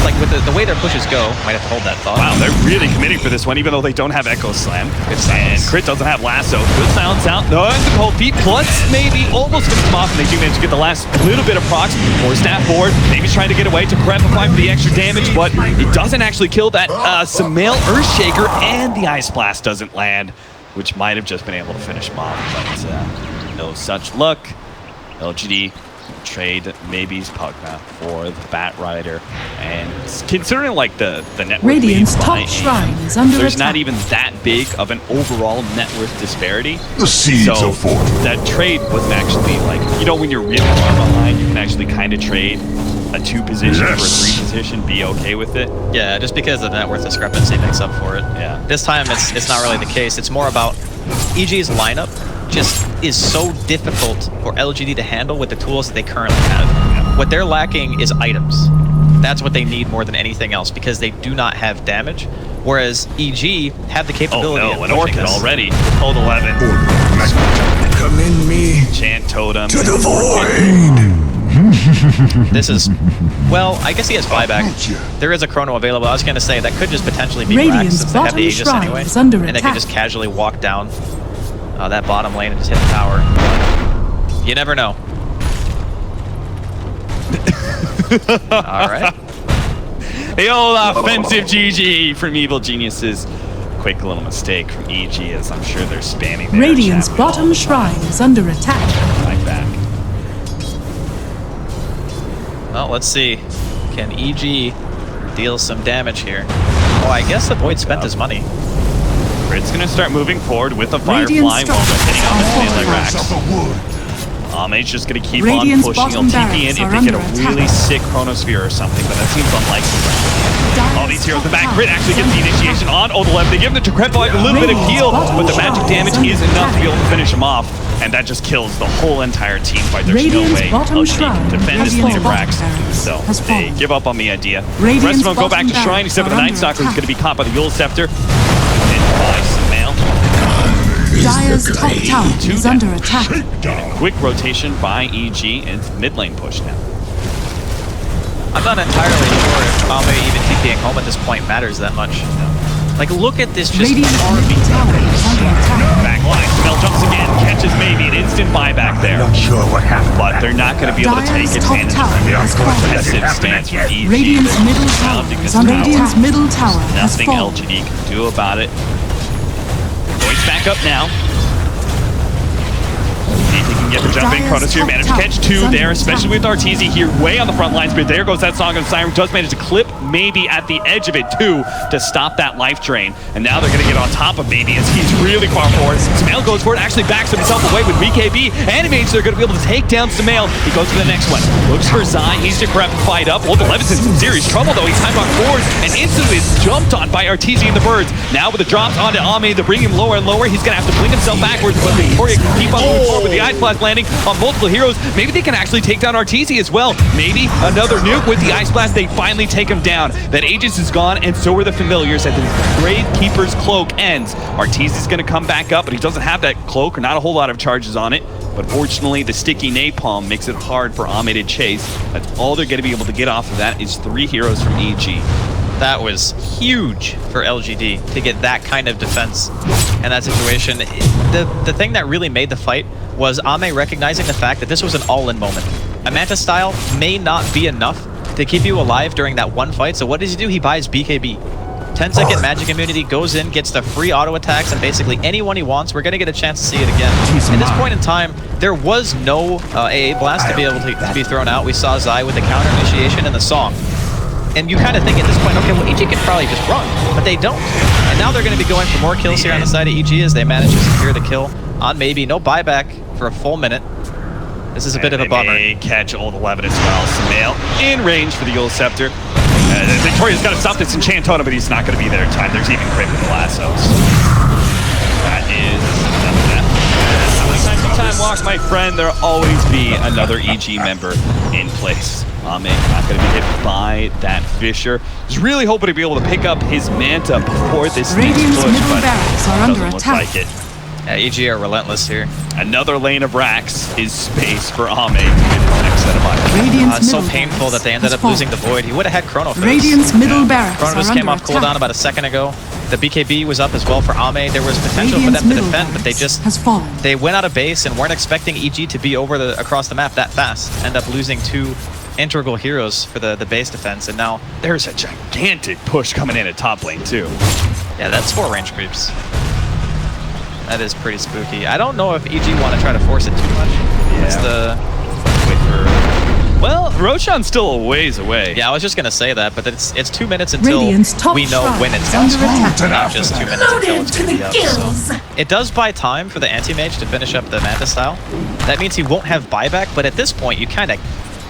like with the way their pushes go, might have to hold that thought. Wow, they're really committing for this one, even though they don't have Echo Slam. Good sounds. And Crit doesn't have Lasso. Good sounds out. No, and the cold feet, plus maybe almost finish them off, and they do manage to get the last little bit of procs. Or staff forward, maybe he's trying to get away to Prepify for the extra damage, but it doesn't actually kill that Sumail Earthshaker, and the Ice Blast doesn't land, which might have just been able to finish him off, but no such luck. LGD trade maybe's Pugna for the Bat Rider, and considering like the net worth Radiant's top shrine is under there's attack. not even that big of an overall net worth disparity. The seeds so of fortune. That trade wasn't actually like, you know, when you're really far behind, you can actually kind of trade a 2 position for a 3 position, be okay with it. Yeah, just because the net worth discrepancy makes up for it. Yeah. This time it's not really the case. It's more about EG's lineup just is so difficult for LGD to handle with the tools that they currently have. What they're lacking is items. That's what they need more than anything else because they do not have damage. Whereas EG have the capability oh of no, an pushing orchid this. already. Hold 11. Commend me Chant totem. to the void. This is, well, I guess he has buyback. There is a chrono available. I was going to say that could just potentially be Rax Radiant's since they have the bottom Aegis shrine anyway. is under And they can attack. just casually walk down that bottom lane and just hit the tower. You never know. All right. The old offensive GG from Evil Geniuses. Quick little mistake from EG as I'm sure they're spamming their Radiant's chat with bottom all the shrine is under attack. right back. Well, let's see. Can EG deal some damage here? Oh, I guess the Void spent his money. Grid's gonna start moving forward with a Radiant Firefly while they're hitting on the structures melee are racks. Amade's just gonna keep Radiant's on pushing. He'll bottom TP in barracks if are they get a under really attack. sick Chronosphere or something, but that seems unlikely. All these heroes in the back. Grid actually gets the initiation on Odolev. They give him the Decrepify a little bit of heal, but the magic damage is enough to be able to finish him off. And that just kills the whole entire team fight. There's no Radiant's way bottom LGD can shrine defend has this lane of fallen. racks. So Has they fallen. give up on the idea. The Radiant's rest of them go back to bottom Shrine, except for the barracks Night are Stalker who's under going to be caught by the Yule Scepter. And by Sumail. Dire's top tower is under attack. Quick rotation by EG and mid lane push now. I'm not entirely sure if Ame even TPing home at this point matters that much. Like, look at this just Radiant's army. middle tower is under attack. Back line, Sumail jumps again, catches maybe an instant buyback there. Not sure what happened. But they're not going to be able to take Dire's top advantage tower of the has fallen. aggressive stance from EG. Radiant's middle tower Surrounding is this under tower. Radiant's middle tower has Nothing fallen. LGD can do about it. Void's back up now. See if he can get the jump in. Dire's Chronosphere top managed to catch tower two is under there, especially with attack. Arteezy here way on the front lines. But there goes that Song of Siren. Does manage to clip maybe at the edge of it too to stop that life drain. And now they're going to get on top of maybe as he's really far forward. Sumail goes for it, actually backs himself away with BKB. Animates, they're going to be able to take down Sumail. He goes for the next one. Looks for Zai. He's to grab fight up. Well, the Levin's in some serious trouble though. He's time on forward and instantly is jumped on by Arteezy and the Birds. Now with the drops onto Ame, they bring him lower and lower. He's going to have to blink himself backwards, but Victoria can keep on moving forward with the Ice Blast landing on multiple heroes. Maybe they can actually take down Arteezy as well. Maybe another nuke with the Ice Blast. They finally take him down. That Aegis is gone, and so are the familiars. As the Gravekeeper's cloak ends, Arteezy's going to come back up, but he doesn't have that cloak or not a whole lot of charges on it. But fortunately, the sticky napalm makes it hard for Ame to chase. That's all they're going to be able to get off of that is 3 heroes from EG. That was huge for LGD to get that kind of defense in that situation. The thing that really made the fight was Ame recognizing the fact that this was an all-in moment. A Manta style may not be enough to keep you alive during that one fight, so what does he do? He buys BKB. 10-second magic immunity, goes in, gets the free auto attacks, and basically anyone he wants. We're going to get a chance to see it again. At this point in time, there was no AA blast to be able to be thrown out. We saw Zai with the counter initiation and the song. And you kind of think at this point, okay, well, EG could probably just run, but they don't. And now they're going to be going for more kills here on the side of EG as they manage to secure the kill on maybe. No buyback for a full minute. This is a bit of a bummer. They catch old 11 as well. Sumail in range for the Yule Scepter. Victoria's got to stop this enchant totem, but he's not going to be there in time. There's even crit with the lassos. That is enough of that. Time walk, my friend. There'll always be another EG member in place. Ame not going to be hit by that Fisher. He's really hoping to be able to pick up his Manta before this next Radiant's push, middle but barracks are under doesn't look attack. like it. Yeah, EG are relentless here. Another lane of racks is space for Ame to get his next set of items. Radiant's It's so middle painful barracks that they ended has up losing the fallen. Void. He would have had Chrono for this. Radiant's middle barracks Chrono are just came under off cooldown attack. about a second ago. The BKB was up as well for Ame. There was potential for Radiant's them to middle defend, but they barracks just has fallen. they went out of base and weren't expecting EG to be over across the map that fast. End up losing 2 integral heroes for the base defense, and now There's a gigantic push coming in at top lane too. yeah, that's 4 range creeps. That is pretty spooky. I don't know if EG want to try to force it too much. It's the Well, Roshan's still a ways away. yeah, I was just gonna say that, but it's 2 minutes until Radiant's top we know shrine when it's is going under to attack. not just 2 minutes until it's gonna be up. So. It does buy time for the anti-mage to finish up the Manta style. That means he won't have buyback, but at this point you kind of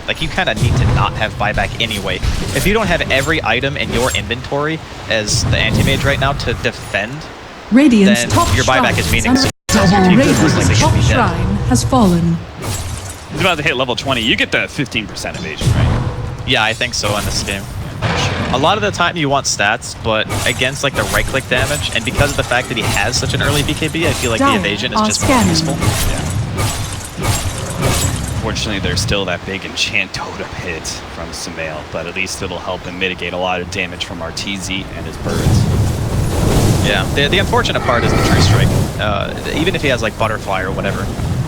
need to not have buyback anyway. If you don't have every item in your inventory as the anti-mage right now to defend, Radiant's then top your buyback shrine is is meaningless. under Your team attack. feels like they Radiant's should top be dead. shrine has fallen. He's about to hit level 20. You get the 15% evasion, right? Yeah, I think so in this game. A lot of the time you want stats, but against like the right-click damage, and because of the fact that he has such an early BKB, I feel like the evasion is just more useful. Yeah. Fortunately, there's still that big enchant totem hit from Sumail, but at least it'll help him mitigate a lot of damage from RTZ and his birds. Yeah, the unfortunate part is the True Strike. Even if he has like Butterfly or whatever,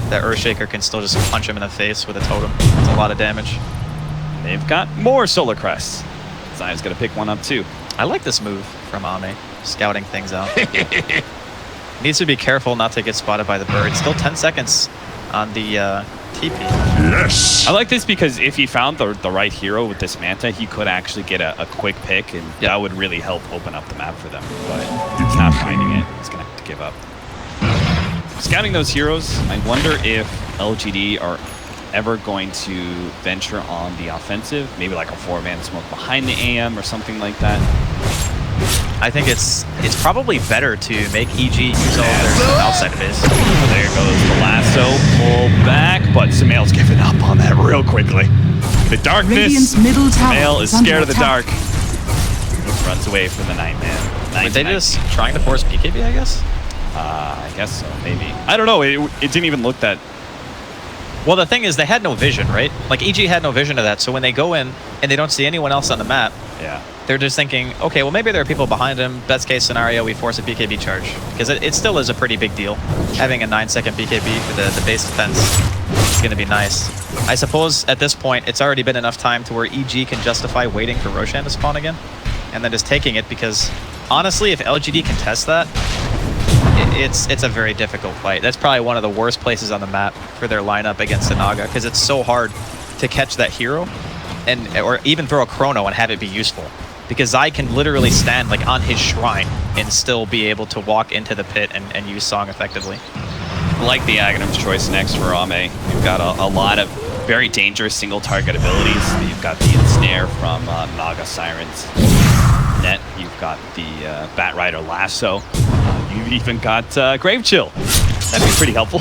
that Earthshaker can still just punch him in the face with a totem. It's a lot of damage. They've got more Solar Crests. Zion's gonna pick one up too. I like this move from Ame, scouting things out. Needs to be careful not to get spotted by the bird. Still 10 seconds on the TP. Yes. I like this because if he found the right hero with this Manta, he could actually get a quick pick, and that would really help open up the map for them. But he's not finding it. He's gonna have to give up. Scouting those heroes, I wonder if LGD are ever going to venture on the offensive, maybe like a 4-man smoke behind the AM or something like that. I think it's probably better to make EG use all their stuff outside of his. There goes the lasso, pull back, but Sumail's giving up on that real quickly. The darkness, Sumail is scared of the dark. Runs away from the Nightman. Were they just trying to force BKB, I guess? I guess so, maybe. I don't know, it didn't even look that... Well, the thing is, they had no vision, right? Like, EG had no vision of that, so when they go in and they don't see anyone else on the map, they're just thinking, okay, well, maybe there are people behind him. Best case scenario, we force a BKB charge. Because it still is a pretty big deal. Having a 9-second BKB for the base defense is going to be nice. I suppose, at this point, it's already been enough time to where EG can justify waiting for Roshan to spawn again, and then just taking it, because, honestly, if LGD can test that, it's a very difficult fight. That's probably one of the worst places on the map for their lineup against the Naga, because it's so hard to catch that hero, or even throw a chrono and have it be useful. Because Zai can literally stand like on his shrine and still be able to walk into the pit and use Song effectively. I like the Aghanim's choice next for Ame. You've got a lot of very dangerous single target abilities. You've got the Ensnare from Naga Siren's net. You've got the Bat Rider Lasso. You've even got Grave Chill. That'd be pretty helpful.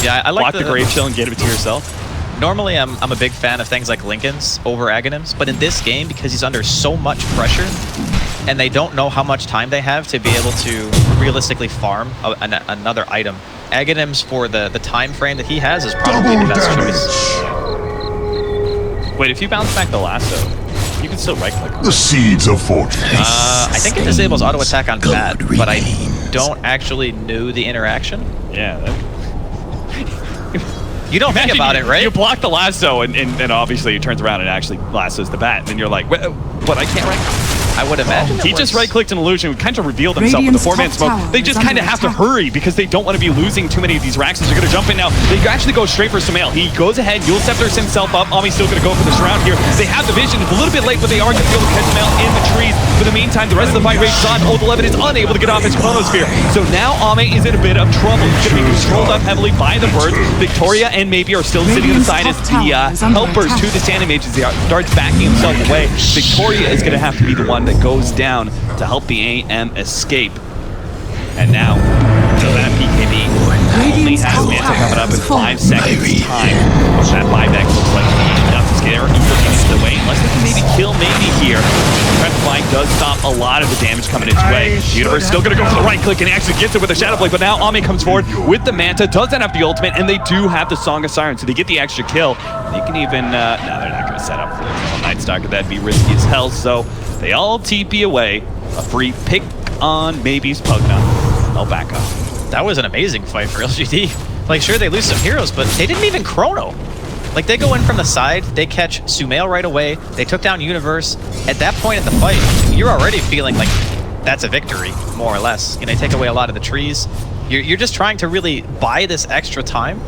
Yeah, I like block the Grave Chill and get it to yourself. Normally, I'm a big fan of things like Linken's over Aghanim's, but in this game, because he's under so much pressure, and they don't know how much time they have to be able to realistically farm another item, Aghanim's, for the time frame that he has, is probably the best choice. Wait, if you bounce back the lasso, you can still right-click. The seeds of fortune. I think it disables auto attack on Bat, but I don't actually know the interaction. Yeah. You don't think about it, right? You block the lasso, and obviously he turns around and actually lassos the bat, and then you're like, what, I can't right-click? I would imagine he just right-clicked an illusion, kind of revealed himself with the 4-man smoke. They just kind of have to hurry because they don't want to be losing too many of these racks. They're going to jump in now. They actually go straight for Sumail. He goes ahead, Yule Scepters himself up. Ami's still going to go for the surround here. They have the vision. It's a little bit late, but they are going to be able to catch Sumail in the trees. For the meantime, the rest of the fight rages on. Old 11 is unable to get off his Chronosphere. So now Ame is in a bit of trouble. He's going to be controlled up heavily by the birds. Victoria and Maybe are still sitting on the side as the helpers to the Sand Mages. He starts backing himself away. Victoria is going to have to be the one that goes down to help the AM escape. And now, so that BKB only has Manta coming up in 5 seconds time. That buyback looks like enough to scare the way, unless they can maybe kill Maybe here. Flying does stop a lot of the damage coming its way. The Universe still going to go for the right click and actually gets it with a Shadow Blade, but now Ame comes forward with the Manta, doesn't have the ultimate, and they do have the Song of Siren, so they get the extra kill. They can even, no, they're not going to set up for a Night Stalker. That'd be risky as hell, so they all TP away. A free pick on Maybe's Pugna. I'll back up. That was an amazing fight for LGD. Like, sure, they lose some heroes, but they didn't even chrono. Like, they go in from the side, they catch Sumail right away, they took down Universe. At that point in the fight, you're already feeling like that's a victory, more or less. And they take away a lot of the trees. You're just trying to really buy this extra time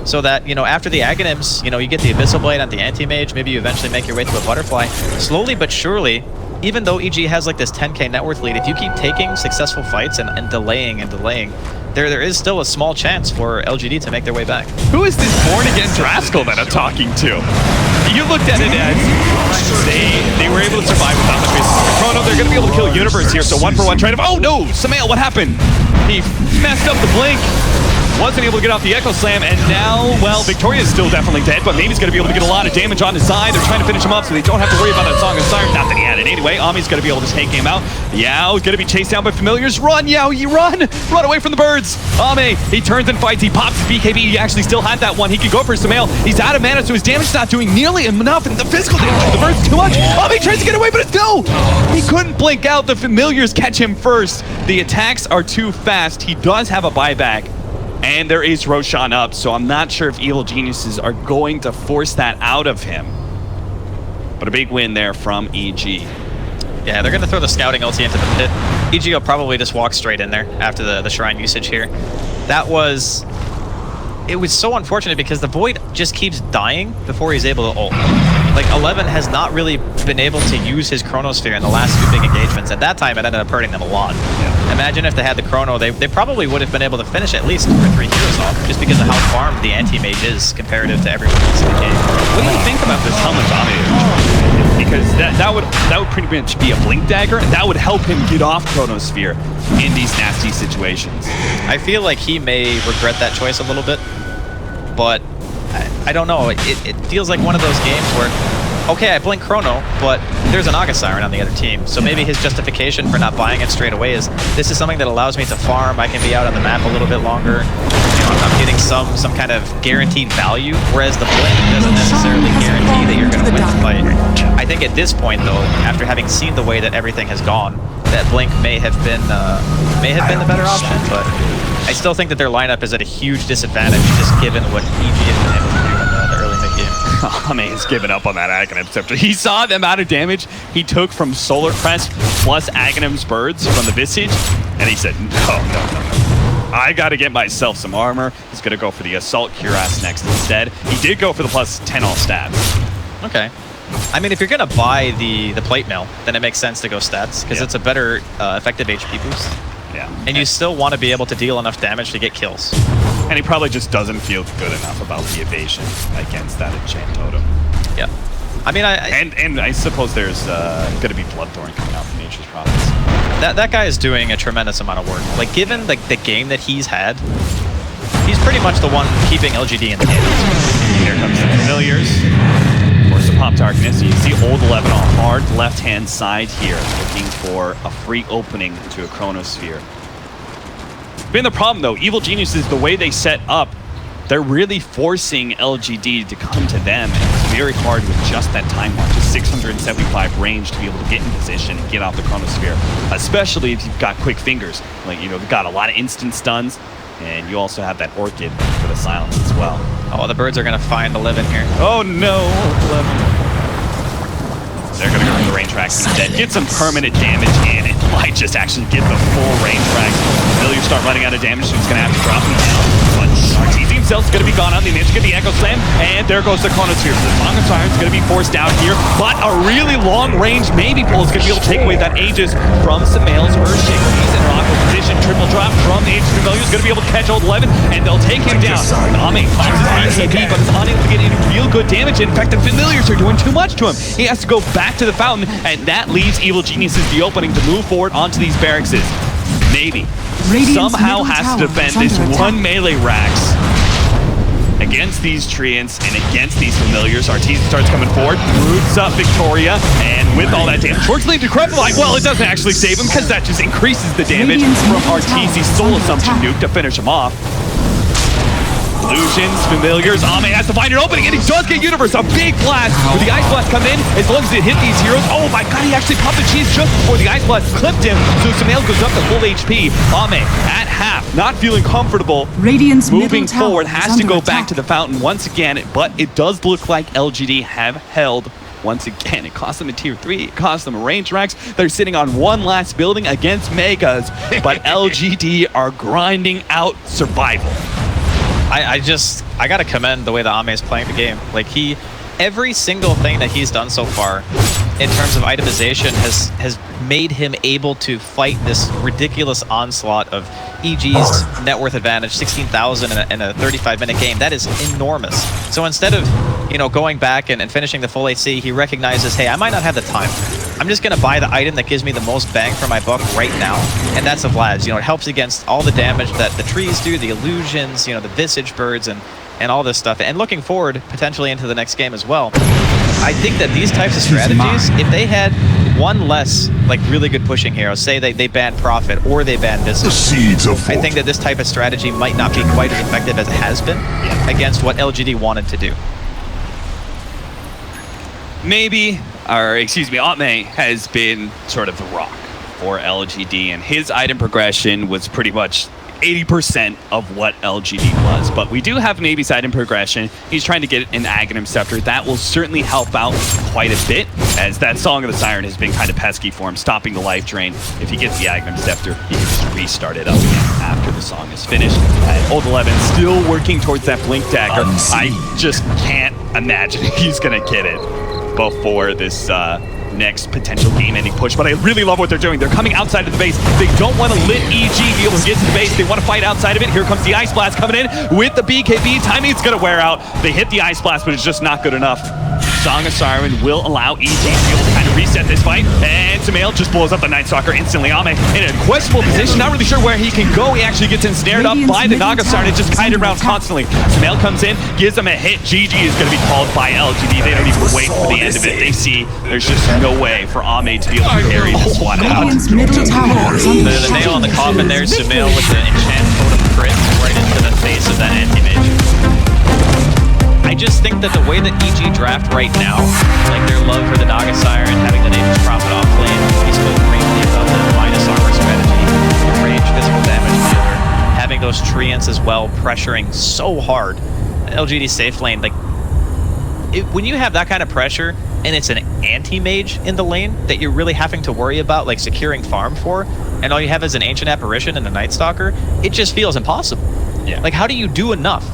so that, you know, after the Aghanims, you know, you get the Abyssal Blade on the Anti-Mage, maybe you eventually make your way to a Butterfly. Slowly but surely, even though EG has like this 10k net worth lead, if you keep taking successful fights and delaying, there is still a small chance for LGD to make their way back. Who is this born-again Draskell that I'm talking to? You looked at it as they were able to survive without the Faces of Chrono. They're going to be able to kill Universe here, so 1-for-1 trade-off. Oh no! Sumail, what happened? He messed up the blink. wasn't able to get off the Echo Slam, and now, well, Victoria's still definitely dead, but maybe he's going to be able to get a lot of damage on his side. They're trying to finish him up so they don't have to worry about that Song of Siren. Not that he had it anyway. Ami's going to be able to take him out. Yao going to be chased down by familiars. Run, Yao, you run! Run away from the birds! Ami, he turns and fights. He pops his BKB. He actually still had that one. He could go for Sumail. He's out of mana, so his damage's not doing nearly enough, and the physical damage of the birds too much. Ami tries to get away, but it's no! He couldn't blink out. The familiars catch him first. The attacks are too fast. He does have a buyback, and there is Roshan up, so I'm not sure if Evil Geniuses are going to force that out of him. But a big win there from EG. Yeah, they're going to throw the scouting ulti into the pit. EG will probably just walk straight in there after the shrine usage here. That was... It was so unfortunate because the Void just keeps dying before he's able to ult. Like, 11 has not really been able to use his Chronosphere in the last two big engagements. At that time, it ended up hurting them a lot. Yeah. Imagine if they had the Chrono, they probably would have been able to finish at least 2 or 3 heroes off, just because of how farmed the anti-mage is comparative to everyone else in the game. What do you think about this helmet damage? Because that would pretty much be a blink dagger, and that would help him get off Chronosphere in these nasty situations. I feel like he may regret that choice a little bit, but I don't know. It feels like one of those games where, okay, I blink Chrono, but there's an August Siren on the other team, so maybe his justification for not buying it straight away is, this is something that allows me to farm, I can be out on the map a little bit longer, you know, I'm getting some kind of guaranteed value, whereas the blink doesn't necessarily guarantee that you're going to win the fight. I think at this point, though, after having seen the way that everything has gone, that blink may have been the better option, but I still think that their lineup is at a huge disadvantage, just given what EG has been able to do in the early mid-game. Ame has given up on that Aghanim Scepter. He saw the amount of damage he took from Solar Crest plus Aghanim's birds from the Visage, and he said, no. I gotta get myself some armor. He's gonna go for the Assault Cuirass next instead. He did go for the plus 10 all stats. Okay. I mean, if you're gonna buy the plate mail, then it makes sense to go stats, because it's a better effective HP boost. Yeah. And you still want to be able to deal enough damage to get kills. And he probably just doesn't feel good enough about the evasion against that Enchant Totem. Yeah. I mean, and I suppose there's going to be Bloodthorn coming out from Nature's Province. That guy is doing a tremendous amount of work. Like, given the game that he's had, he's pretty much the one keeping LGD in the game. Here comes the familiars. Of course, the Pop Darkness. You see Old 11 on hard left-hand side here, looking for a free opening to a Chronosphere. Been the problem, though, Evil Geniuses, the way they set up, they're really forcing LGD to come to them, and it's very hard with just that time mark, just 675 range to be able to get in position and get off the Chronosphere, especially if you've got quick fingers. Like, you know, they've got a lot of instant stuns, and you also have that Orchid for the silence as well. Oh, the birds are going to find 11 here. Oh no, 11. They're going to go for the rain tracks instead. Get some permanent damage in. It might just actually get the full rain tracks. Familiars start running out of damage, so he's going to have to drop him down. But RTZ himself is going to be gone on. They managed to get the Echo Slam, and there goes the Chronosphere. The Song of Siren is going to be forced out here, but a really long range maybe pull is going to be able to take away that Aegis from Sumail's Earthshaker. He's in an awkward position. Triple drop from the Aegis Familiar is going to be able to catch Old 11, and they'll take him down. Ame pops his ATB, but is unable to get any real good damage. In fact, the Familiars are doing too much to him. He has to go back to the fountain, and that leaves Evil Geniuses the opening to move forward onto these barracks. Maybe somehow has to defend this one melee Rax against these Treants and against these Familiars. Arteezy starts coming forward, roots up Victoria, and with all that damage, fortunately Decrepify, well, it doesn't actually save him because that just increases the damage from Arteezy's Soul Assumption nuke to finish him off. Illusions, Familiars, Ame has to find an opening, and he does get Universe, a big blast, with the Ice Blast coming in, as long as it hit these heroes. Oh my god, he actually popped the cheese just before the Ice Blast clipped him, so Sumail goes up to full HP. Ame, at half, not feeling comfortable, moving forward, has to go back to the fountain once again, but it does look like LGD have held. Once again, it cost them a tier 3, it cost them a range Rax. They're sitting on one last building against Megas, but LGD are grinding out survival. I gotta commend the way that Ame is playing the game. Like, every single thing that he's done so far in terms of itemization has made him able to fight this ridiculous onslaught of EG's net worth advantage, 16,000 in a 35-minute game. That is enormous. So instead of, you know, going back and finishing the full AC, he recognizes, hey, I might not have the time. I'm just going to buy the item that gives me the most bang for my buck right now, and that's a Vlad's. You know, it helps against all the damage that the trees do, the illusions, you know, the visage birds, and all this stuff. And looking forward potentially into the next game as well, I think that these types of strategies, if they had one less like really good pushing hero, say they ban Prophet or they ban Visage, I think that this type of strategy might not be quite as effective as it has been against what LGD wanted to do. Maybe, or excuse me, Ame has been sort of the rock for LGD, and his item progression was pretty much 80% of what LGD was. But we do have Navy's item progression. He's trying to get an Aghanim Scepter. That will certainly help out quite a bit, as that Song of the Siren has been kind of pesky for him, stopping the life drain. If he gets the Aghanim Scepter, he can just restart it up again after the song is finished. And Old 11 still working towards that Blink Dagger. I just can't imagine he's going to get it before this next potential game-ending push, but I really love what they're doing. They're coming outside of the base. They don't want to let EG be able to get to the base. They want to fight outside of it. Here comes the Ice Blast coming in with the BKB. Timing's going to wear out. They hit the Ice Blast, but it's just not good enough. Song of Siren will allow EG to be able to kind of reset this fight, and Sumail just blows up the Night Stalker instantly. Ame in a questionable position, not really sure where he can go. He actually gets ensnared up by the Naga Siren. It just kited around constantly. Sumail comes in, gives him a hit. GG is going to be called by LGD. They don't even wait for the end of it. They see there's just no way for Ame to be able to carry this one out. The nail on the coffin there, Sumail with the enchant totem crit right into the face of that anti-mage. I just think that the way that EG draft right now, like their love for the Naga Siren, having the Nature's Prophet off lane, he spoke briefly about the minus armor strategy, range, physical damage dealer, having those treants as well, pressuring so hard. LGD safe lane, like, when you have that kind of pressure, and it's an anti-mage in the lane that you're really having to worry about, like, securing farm for, and all you have is an Ancient Apparition and a Night Stalker, it just feels impossible. Yeah. Like, how do you do enough